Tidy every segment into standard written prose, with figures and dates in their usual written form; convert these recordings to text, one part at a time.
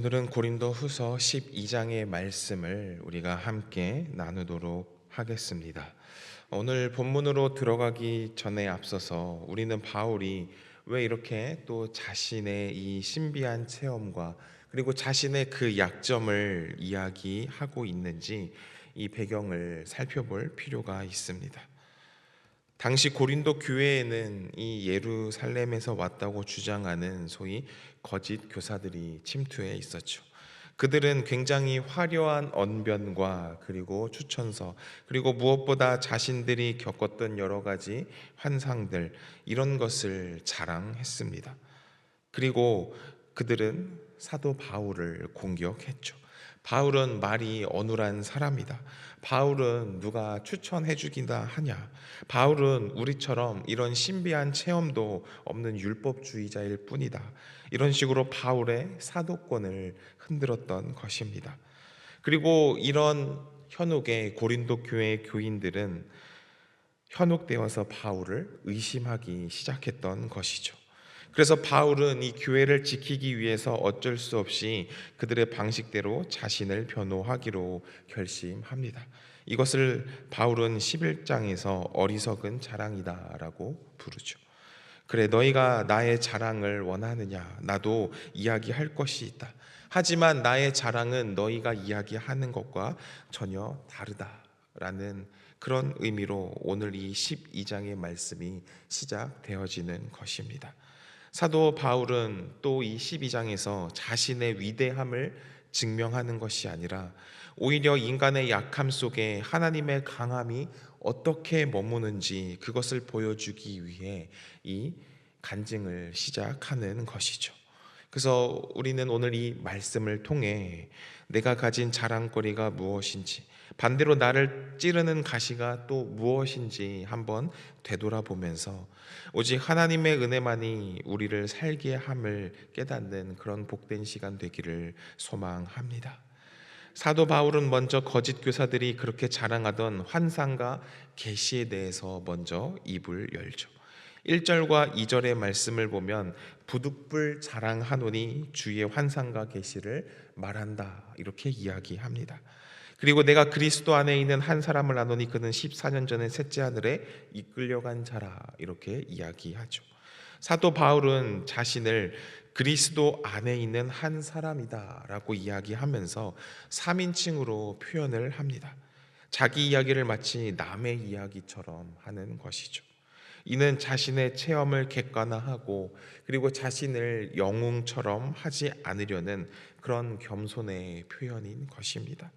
오늘은 고린도후서 12장의 말씀을 우리가 함께 나누도록 하겠습니다. 오늘 본문으로 들어가기 전에 앞서서 우리는 바울이 왜 이렇게 또 자신의 이 신비한 체험과 그리고 자신의 그 약점을 이야기하고 있는지 이 배경을 살펴볼 필요가 있습니다. 당시 고린도 교회에는 이 예루살렘에서 왔다고 주장하는 소위 거짓 교사들이 침투해 있었죠. 그들은 굉장히 화려한 언변과 그리고 추천서, 그리고 무엇보다 자신들이 겪었던 여러 가지 환상들, 이런 것을 자랑했습니다. 그리고 그들은 사도 바울을 공격했죠. 바울은 말이 어눌한 사람이다. 바울은 누가 추천해 주긴다 하냐. 바울은 우리처럼 이런 신비한 체험도 없는 율법주의자일 뿐이다. 이런 식으로 바울의 사도권을 흔들었던 것입니다. 그리고 이런 현혹의 고린도 교회 교인들은 현혹되어서 바울을 의심하기 시작했던 것이죠. 그래서 바울은 이 교회를 지키기 위해서 어쩔 수 없이 그들의 방식대로 자신을 변호하기로 결심합니다. 이것을 바울은 11장에서 어리석은 자랑이다라고 부르죠. 그래, 너희가 나의 자랑을 원하느냐? 나도 이야기할 것이 있다. 하지만 나의 자랑은 너희가 이야기하는 것과 전혀 다르다라는 그런 의미로 오늘 이 12장의 말씀이 시작되어지는 것입니다. 사도 바울은 또 이 12장에서 자신의 위대함을 증명하는 것이 아니라 오히려 인간의 약함 속에 하나님의 강함이 어떻게 머무는지 그것을 보여주기 위해 이 간증을 시작하는 것이죠. 그래서 우리는 오늘 이 말씀을 통해 내가 가진 자랑거리가 무엇인지, 반대로 나를 찌르는 가시가 또 무엇인지 한번 되돌아보면서 오직 하나님의 은혜만이 우리를 살게 함을 깨닫는 그런 복된 시간 되기를 소망합니다. 사도 바울은 먼저 거짓 교사들이 그렇게 자랑하던 환상과 계시에 대해서 먼저 입을 열죠. 1절과 2절의 말씀을 보면 부득불 자랑하노니 주의 환상과 계시를 말한다, 이렇게 이야기합니다. 그리고 내가 그리스도 안에 있는 한 사람을 아노니 그는 14년 전에 셋째 하늘에 이끌려간 자라, 이렇게 이야기하죠. 사도 바울은 자신을 그리스도 안에 있는 한 사람이다 라고 이야기하면서 3인칭으로 표현을 합니다. 자기 이야기를 마치 남의 이야기처럼 하는 것이죠. 이는 자신의 체험을 객관화하고 그리고 자신을 영웅처럼 하지 않으려는 그런 겸손의 표현인 것입니다.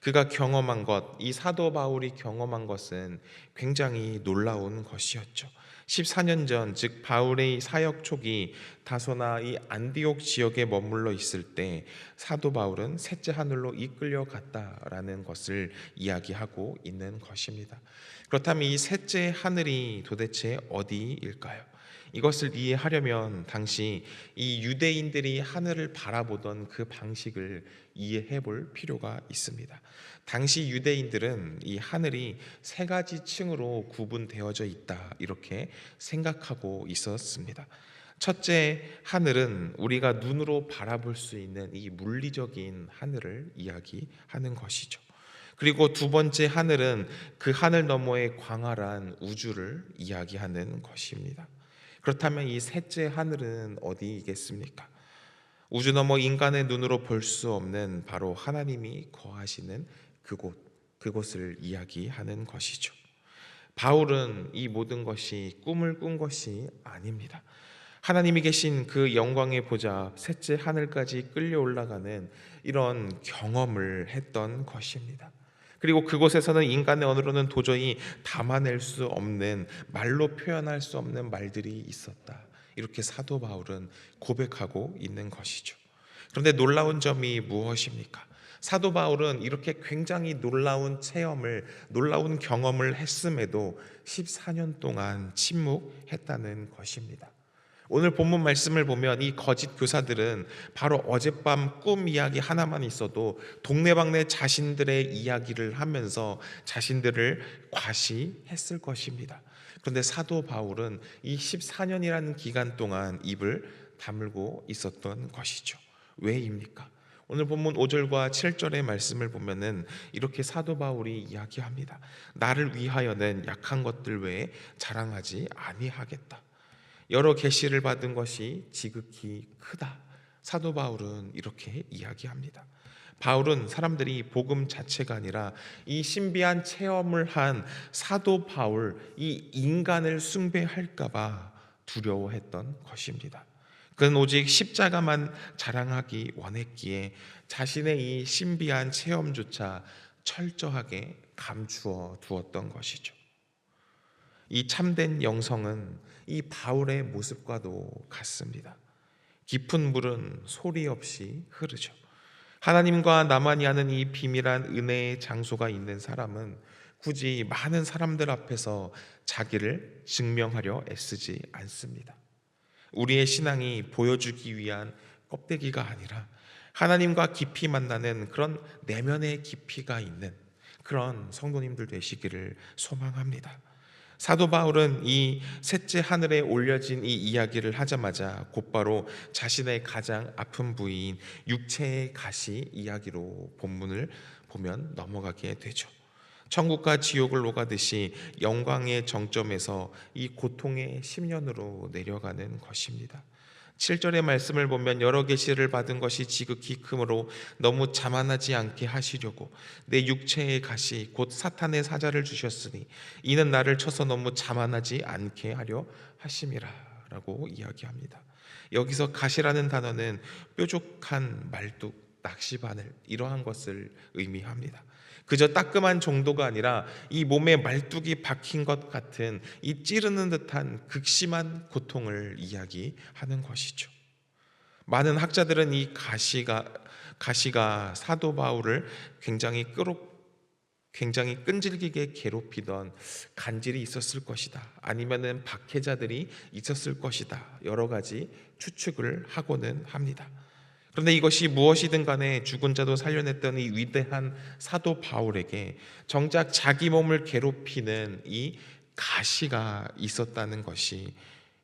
그가 경험한 것, 이 사도 바울이 경험한 것은 굉장히 놀라운 것이었죠. 14년 전, 즉 바울의 사역 초기 다소나 이 안디옥 지역에 머물러 있을 때 사도 바울은 셋째 하늘로 이끌려 갔다라는 것을 이야기하고 있는 것입니다. 그렇다면 이 셋째 하늘이 도대체 어디일까요? 이것을 이해하려면 당시 이 유대인들이 하늘을 바라보던 그 방식을 이해해 볼 필요가 있습니다. 당시 유대인들은 이 하늘이 세 가지 층으로 구분되어져 있다, 이렇게 생각하고 있었습니다. 첫째 하늘은 우리가 눈으로 바라볼 수 있는 이 물리적인 하늘을 이야기하는 것이죠. 그리고 두 번째 하늘은 그 하늘 너머의 광활한 우주를 이야기하는 것입니다. 그렇다면 이 셋째 하늘은 어디이겠습니까? 우주 너머 인간의 눈으로 볼 수 없는 바로 하나님이 거하시는 그곳을 이야기하는 것이죠. 바울은 이 모든 것이 꿈을 꾼 것이 아닙니다. 하나님이 계신 그 영광의 보좌 셋째 하늘까지 끌려 올라가는 이런 경험을 했던 것입니다. 그리고 그곳에서는 인간의 언어로는 도저히 담아낼 수 없는, 말로 표현할 수 없는 말들이 있었다, 이렇게 사도 바울은 고백하고 있는 것이죠. 그런데 놀라운 점이 무엇입니까? 사도 바울은 이렇게 굉장히 놀라운 체험을, 놀라운 경험을 했음에도 14년 동안 침묵했다는 것입니다. 오늘 본문 말씀을 보면 이 거짓 교사들은 바로 어젯밤 꿈 이야기 하나만 있어도 동네방네 자신들의 이야기를 하면서 자신들을 과시했을 것입니다. 그런데 사도 바울은 이 14년이라는 기간 동안 입을 다물고 있었던 것이죠. 왜입니까? 오늘 본문 5절과 7절의 말씀을 보면은 이렇게 사도 바울이 이야기합니다. 나를 위하여는 약한 것들 외에 자랑하지 아니하겠다. 여러 계시를 받은 것이 지극히 크다. 사도 바울은 이렇게 이야기합니다. 바울은 사람들이 복음 자체가 아니라 이 신비한 체험을 한 사도 바울, 이 인간을 숭배할까봐 두려워했던 것입니다. 그는 오직 십자가만 자랑하기 원했기에 자신의 이 신비한 체험조차 철저하게 감추어 두었던 것이죠. 이 참된 영성은 이 바울의 모습과도 같습니다. 깊은 물은 소리 없이 흐르죠. 하나님과 나만이 아는 이 비밀한 은혜의 장소가 있는 사람은 굳이 많은 사람들 앞에서 자기를 증명하려 애쓰지 않습니다. 우리의 신앙이 보여주기 위한 껍데기가 아니라 하나님과 깊이 만나는 그런 내면의 깊이가 있는 그런 성도님들 되시기를 소망합니다. 사도 바울은 이 셋째 하늘에 올려진 이 이야기를 하자마자 곧바로 자신의 가장 아픈 부위인 육체의 가시 이야기로 본문을 보면 넘어가게 되죠. 천국과 지옥을 오가듯이 영광의 정점에서 이 고통의 심연으로 내려가는 것입니다. 7절의 말씀을 보면 여러 계시를 받은 것이 지극히 크므로 너무 자만하지 않게 하시려고 내 육체의 가시 곧 사탄의 사자를 주셨으니 이는 나를 쳐서 너무 자만하지 않게 하려 하심이라 라고 이야기합니다. 여기서 가시라는 단어는 뾰족한 말뚝, 낚시바늘 이러한 것을 의미합니다. 그저 따끔한 정도가 아니라 이 몸에 말뚝이 박힌 것 같은 이 찌르는 듯한 극심한 고통을 이야기하는 것이죠. 많은 학자들은 이 가시가 사도 바울을 굉장히 끈질기게 괴롭히던 간질이 있었을 것이다. 아니면은 박해자들이 있었을 것이다. 여러 가지 추측을 하고는 합니다. 그런데 이것이 무엇이든 간에 죽은 자도 살려냈던 이 위대한 사도 바울에게 정작 자기 몸을 괴롭히는 이 가시가 있었다는 것이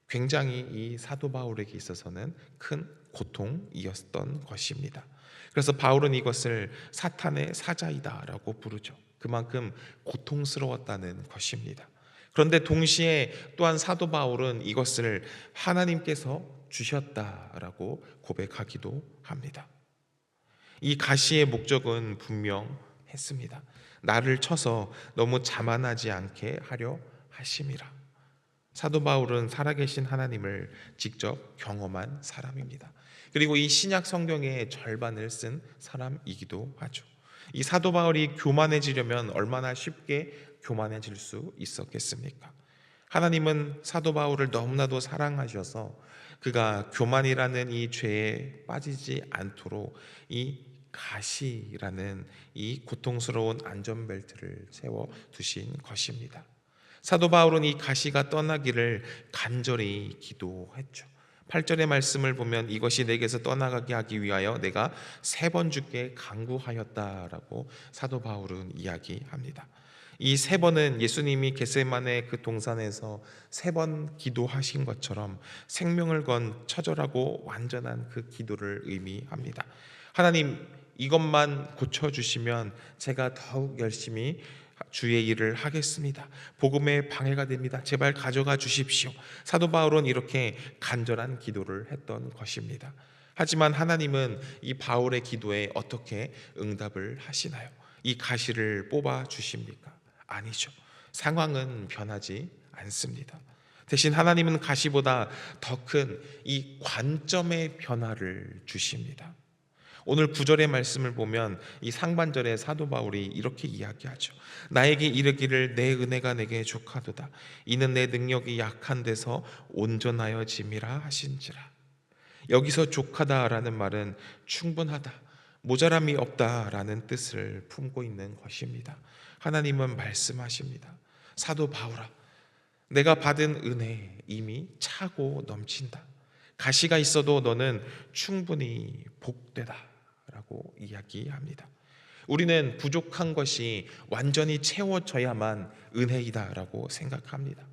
굉장히 이 사도 바울에게 있어서는 큰 고통이었던 것입니다. 그래서 바울은 이것을 사탄의 사자이다라고 부르죠. 그만큼 고통스러웠다는 것입니다. 그런데 동시에 또한 사도 바울은 이것을 하나님께서 주셨다라고 고백하기도 합니다. 이 가시의 목적은 분명했습니다. 나를 쳐서 너무 자만하지 않게 하려 하심이라. 사도 바울은 살아계신 하나님을 직접 경험한 사람입니다. 그리고 이 신약 성경의 절반을 쓴 사람이기도 하죠. 이 사도 바울이 교만해지려면 얼마나 쉽게 교만해질 수 있었겠습니까? 하나님은 사도 바울을 너무나도 사랑하셔서 그가 교만이라는 이 죄에 빠지지 않도록 이 가시라는 이 고통스러운 안전벨트를 세워 두신 것입니다. 사도 바울은 이 가시가 떠나기를 간절히 기도했죠. 8절의 말씀을 보면 이것이 내게서 떠나가게 하기 위하여 내가 3번 주께 간구하였다라고 사도 바울은 이야기합니다. 이 3번은 예수님이 겟세마네 그 동산에서 3번 기도하신 것처럼 생명을 건 처절하고 완전한 그 기도를 의미합니다. 하나님, 이것만 고쳐주시면 제가 더욱 열심히 주의 일을 하겠습니다. 복음에 방해가 됩니다. 제발 가져가 주십시오. 사도 바울은 이렇게 간절한 기도를 했던 것입니다. 하지만 하나님은 이 바울의 기도에 어떻게 응답을 하시나요? 이 가시를 뽑아 주십니까? 아니죠. 상황은 변하지 않습니다. 대신 하나님은 가시보다 더 큰 이 관점의 변화를 주십니다. 오늘 9절의 말씀을 보면 이 상반절에 사도 바울이 이렇게 이야기하죠. 나에게 이르기를 내 은혜가 내게 족하도다. 이는 내 능력이 약한 데서 온전하여 짐이라 하신지라. 여기서 족하다라는 말은 충분하다, 모자람이 없다라는 뜻을 품고 있는 것입니다. 하나님은 말씀하십니다. 사도 바울아, 내가 받은 은혜 이미 차고 넘친다. 가시가 있어도 너는 충분히 복되다 라고 이야기합니다. 우리는 부족한 것이 완전히 채워져야만 은혜이다라고 생각합니다.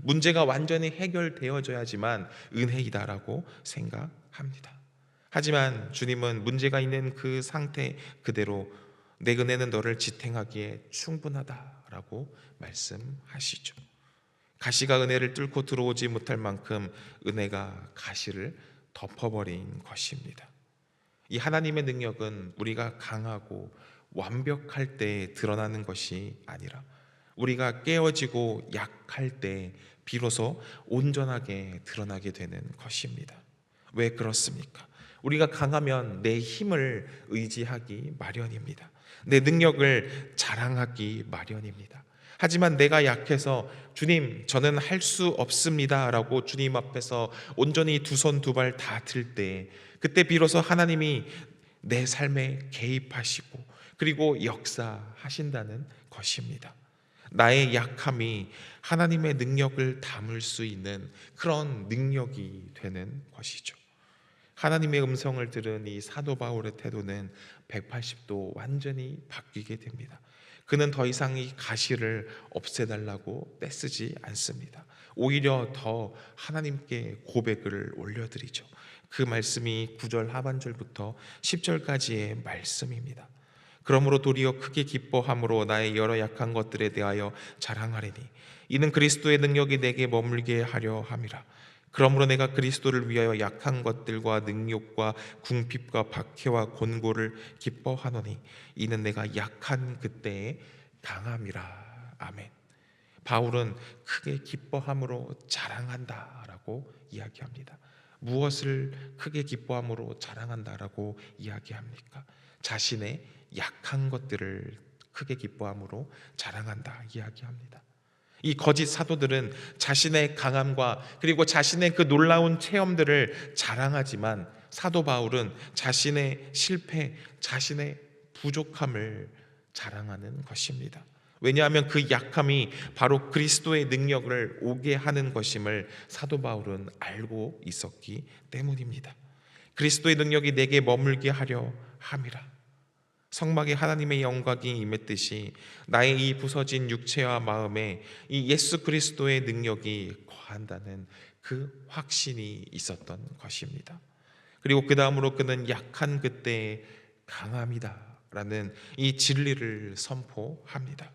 문제가 완전히 해결되어져야지만 은혜이다라고 생각합니다. 하지만 주님은 문제가 있는 그 상태 그대로 내 은혜는 너를 지탱하기에 충분하다라고 말씀하시죠. 가시가 은혜를 뚫고 들어오지 못할 만큼 은혜가 가시를 덮어버린 것입니다. 이 하나님의 능력은 우리가 강하고 완벽할 때 드러나는 것이 아니라 우리가 깨어지고 약할 때 비로소 온전하게 드러나게 되는 것입니다. 왜 그렇습니까? 우리가 강하면 내 힘을 의지하기 마련입니다. 내 능력을 자랑하기 마련입니다. 하지만 내가 약해서 주님 저는 할 수 없습니다 라고 주님 앞에서 온전히 두 손 두 발 다 들 때, 그때 비로소 하나님이 내 삶에 개입하시고 그리고 역사하신다는 것입니다. 나의 약함이 하나님의 능력을 담을 수 있는 그런 능력이 되는 것이죠. 하나님의 음성을 들은 이 사도 바울의 태도는 180도 완전히 바뀌게 됩니다. 그는 더 이상 이 가시를 없애달라고 떼쓰지 않습니다. 오히려 더 하나님께 고백을 올려드리죠. 그 말씀이 9절 하반절부터 10절까지의 말씀입니다. 그러므로 도리어 크게 기뻐함으로 나의 여러 약한 것들에 대하여 자랑하리니 이는 그리스도의 능력이 내게 머물게 하려 함이라. 그러므로 내가 그리스도를 위하여 약한 것들과 능욕과 궁핍과 박해와 곤고를 기뻐하노니 이는 내가 약한 그때에 강함이라. 아멘. 바울은 크게 기뻐함으로 자랑한다라고 이야기합니다. 무엇을 크게 기뻐함으로 자랑한다라고 이야기합니까? 자신의 약한 것들을 크게 기뻐함으로 자랑한다 이야기합니다. 이 거짓 사도들은 자신의 강함과 그리고 자신의 그 놀라운 체험들을 자랑하지만 사도 바울은 자신의 실패, 자신의 부족함을 자랑하는 것입니다. 왜냐하면 그 약함이 바로 그리스도의 능력을 오게 하는 것임을 사도 바울은 알고 있었기 때문입니다. 그리스도의 능력이 내게 머물게 하려 함이라. 성막에 하나님의 영광이 임했듯이 나의 이 부서진 육체와 마음에 이 예수 그리스도의 능력이 거한다는 그 확신이 있었던 것입니다. 그리고 그 다음으로 그는 약한 그때의 강함이다라는 이 진리를 선포합니다.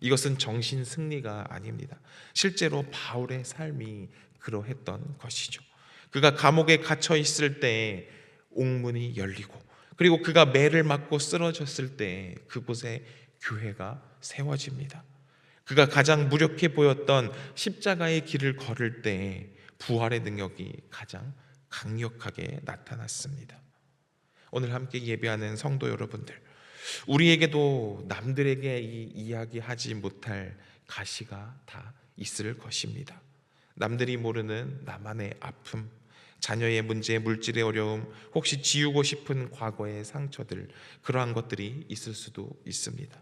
이것은 정신 승리가 아닙니다. 실제로 바울의 삶이 그러했던 것이죠. 그가 감옥에 갇혀 있을 때 옥문이 열리고 그리고 그가 매를 맞고 쓰러졌을 때 그곳에 교회가 세워집니다. 그가 가장 무력해 보였던 십자가의 길을 걸을 때 부활의 능력이 가장 강력하게 나타났습니다. 오늘 함께 예배하는 성도 여러분들, 우리에게도 남들에게 이야기하지 못할 가시가 다 있을 것입니다. 남들이 모르는 나만의 아픔, 자녀의 문제, 물질의 어려움, 혹시 지우고 싶은 과거의 상처들, 그러한 것들이 있을 수도 있습니다.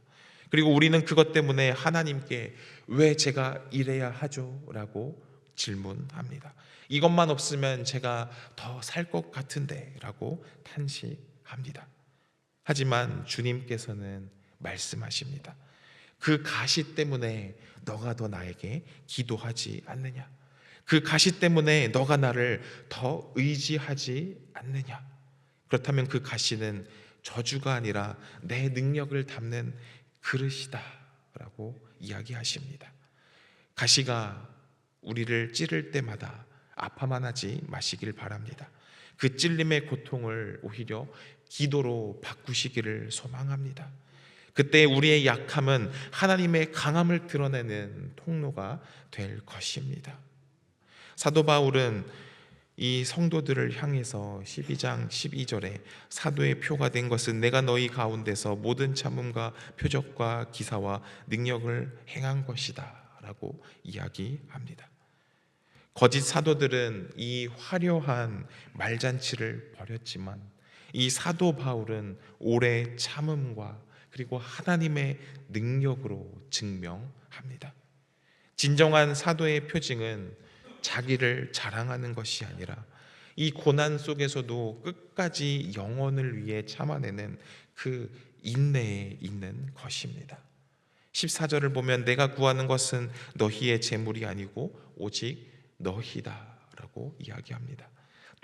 그리고 우리는 그것 때문에 하나님께 왜 제가 이래야 하죠? 라고 질문합니다. 이것만 없으면 제가 더 살 것 같은데 라고 탄식합니다. 하지만 주님께서는 말씀하십니다. 그 가시 때문에 너가 더 나에게 기도하지 않느냐? 그 가시 때문에 너가 나를 더 의지하지 않느냐? 그렇다면 그 가시는 저주가 아니라 내 능력을 담는 그릇이다 라고 이야기하십니다. 가시가 우리를 찌를 때마다 아파만 하지 마시길 바랍니다. 그 찔림의 고통을 오히려 기도로 바꾸시기를 소망합니다. 그때 우리의 약함은 하나님의 강함을 드러내는 통로가 될 것입니다. 사도 바울은 이 성도들을 향해서 12장 12절에 사도의 표가 된 것은 내가 너희 가운데서 모든 참음과 표적과 기사와 능력을 행한 것이다 라고 이야기합니다. 거짓 사도들은 이 화려한 말잔치를 벌였지만 이 사도 바울은 오래 참음과 그리고 하나님의 능력으로 증명합니다. 진정한 사도의 표징은 자기를 자랑하는 것이 아니라 이 고난 속에서도 끝까지 영혼을 위해 참아내는 그 인내에 있는 것입니다. 14절을 보면 내가 구하는 것은 너희의 재물이 아니고 오직 너희다 라고 이야기합니다.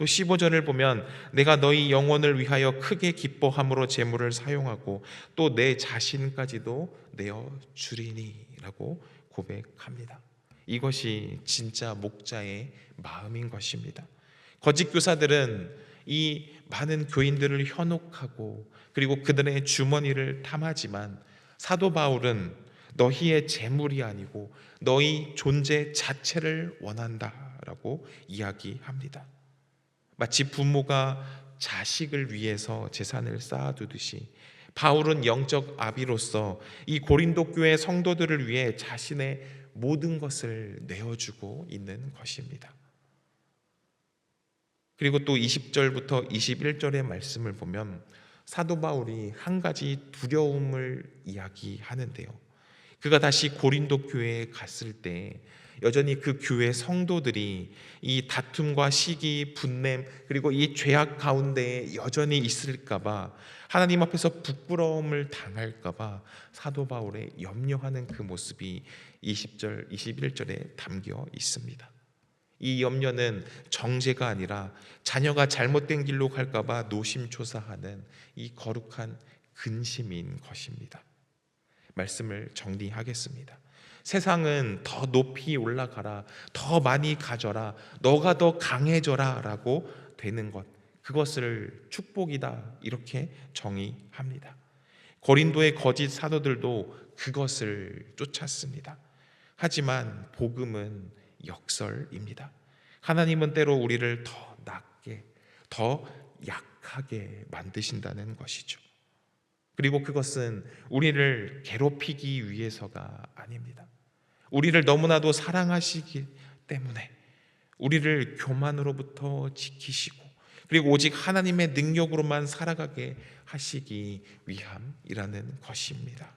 또 15절을 보면 내가 너희 영혼을 위하여 크게 기뻐함으로 재물을 사용하고 또 내 자신까지도 내어 주리니 라고 고백합니다. 이것이 진짜 목자의 마음인 것입니다. 거짓 교사들은 이 많은 교인들을 현혹하고 그리고 그들의 주머니를 탐하지만 사도 바울은 너희의 재물이 아니고 너희 존재 자체를 원한다라고 이야기합니다. 마치 부모가 자식을 위해서 재산을 쌓아두듯이 바울은 영적 아비로서 이 고린도 교회 성도들을 위해 자신의 모든 것을 내어주고 있는 것입니다. 그리고 또 20절부터 21절의 말씀을 보면 사도 바울이 한 가지 두려움을 이야기하는데요. 그가 다시 고린도 교회에 갔을 때 여전히 그 교회 성도들이 이 다툼과 시기, 분냄 그리고 이 죄악 가운데에 여전히 있을까봐, 하나님 앞에서 부끄러움을 당할까봐 사도 바울의 염려하는 그 모습이 20절, 21절에 담겨 있습니다. 이 염려는 정죄가 아니라 자녀가 잘못된 길로 갈까봐 노심초사하는 이 거룩한 근심인 것입니다. 말씀을 정리하겠습니다. 세상은 더 높이 올라가라, 더 많이 가져라, 너가 더 강해져라 라고 되는 것, 그것을 축복이다 이렇게 정의합니다. 고린도의 거짓 사도들도 그것을 쫓았습니다. 하지만 복음은 역설입니다. 하나님은 때로 우리를 더 낮게, 더 약하게 만드신다는 것이죠. 그리고 그것은 우리를 괴롭히기 위해서가 아닙니다. 우리를 너무나도 사랑하시기 때문에 우리를 교만으로부터 지키시고 그리고 오직 하나님의 능력으로만 살아가게 하시기 위함이라는 것입니다.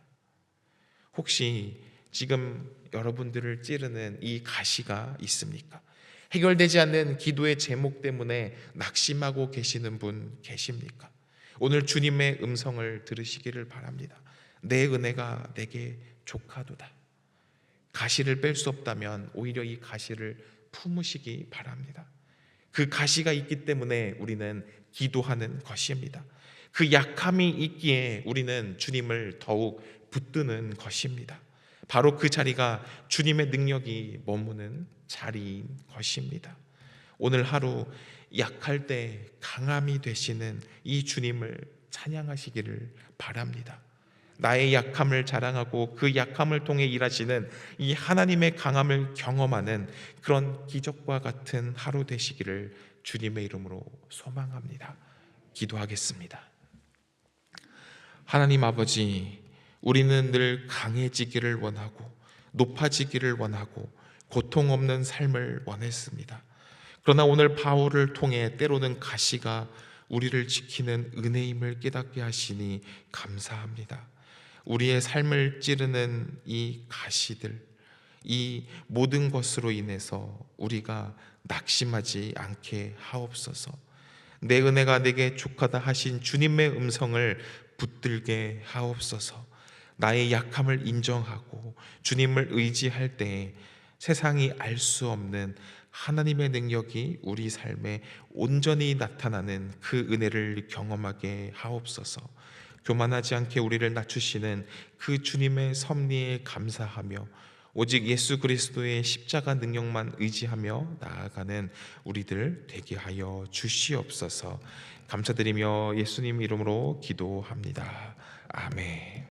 혹시 지금 여러분들을 찌르는 이 가시가 있습니까? 해결되지 않는 기도의 제목 때문에 낙심하고 계시는 분 계십니까? 오늘 주님의 음성을 들으시기를 바랍니다. 내 은혜가 내게 족하도다. 가시를 뺄 수 없다면 오히려 이 가시를 품으시기 바랍니다. 그 가시가 있기 때문에 우리는 기도하는 것입니다. 그 약함이 있기에 우리는 주님을 더욱 붙드는 것입니다. 바로 그 자리가 주님의 능력이 머무는 자리인 것입니다. 오늘 하루 약할 때 강함이 되시는 이 주님을 찬양하시기를 바랍니다. 나의 약함을 자랑하고 그 약함을 통해 일하시는 이 하나님의 강함을 경험하는 그런 기적과 같은 하루 되시기를 주님의 이름으로 소망합니다. 기도하겠습니다. 하나님 아버지, 우리는 늘 강해지기를 원하고 높아지기를 원하고 고통 없는 삶을 원했습니다. 그러나 오늘 바울을 통해 때로는 가시가 우리를 지키는 은혜임을 깨닫게 하시니 감사합니다. 우리의 삶을 찌르는 이 가시들, 이 모든 것으로 인해서 우리가 낙심하지 않게 하옵소서. 내 은혜가 내게 족하다 하신 주님의 음성을 붙들게 하옵소서. 나의 약함을 인정하고 주님을 의지할 때 세상이 알 수 없는 하나님의 능력이 우리 삶에 온전히 나타나는 그 은혜를 경험하게 하옵소서. 교만하지 않게 우리를 낮추시는 그 주님의 섭리에 감사하며 오직 예수 그리스도의 십자가 능력만 의지하며 나아가는 우리들 되게 하여 주시옵소서. 감사드리며 예수님 이름으로 기도합니다. 아멘.